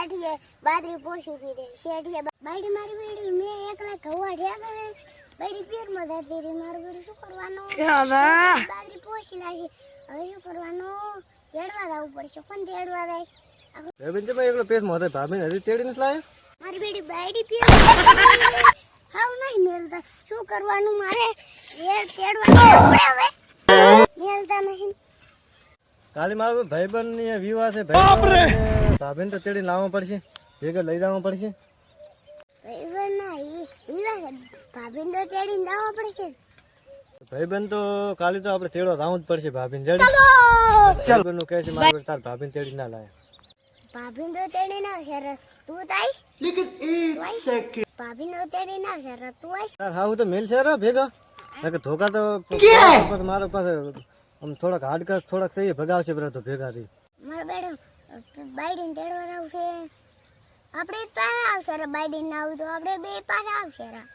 શેઠીએ બાદરી પોસી પીધે શેઠીએ બાયડી મારી બેડી મે એકલા ઘવા ઠેકા બાયડી પેરમાં જાતી રહી મારું બેડી શું કરવાનું બાદરી પોસી લાગી હવે શું કરવાનું તેડવા જવું પડશે કોણ તેડવા જાય ભાઈ બેન એકલો પેસ માં ભાભી હજી તેડી નથી લાવ્યો મારી બેડી બાયડી પેર હાવ નહીં મેલતા શું કરવાનું મારે એ તેડવા પડે હવે મેલતા નહીં કાલી મારો ભાઈબંધ ની વિવાહ છે ભાભીને તો તેડી લાવવા પડશે ભેગા લઈ જવા પડશે ભાભીને તો તેડી લાવવા પડશે ભાઈબંધ તો કાલી તો આપણે તેડવા જવું જ પડશે ભાભીને જડી નું કહે છે મારે તાર ભાભીને તેડી ના લાવે ભાભીને તો તેડી ના આવશે રસ તું તો આવીશ ભાભીને તો તેડી ના આવશે રસ તું આવીશ તાર હાવ તો મેલ છે રે ભેગા કે ધોકા તો મારા પાસે આમ થોડાક હાડકા થોડાક થઈ ભગાવશે બરા તો ભેગા થઈ મારા બેડો બાઈડીને તેડવા આવશે આપણે પાસે આવશે રે બાઈડીને આવું તો આપણે બે પાસે આવશે રા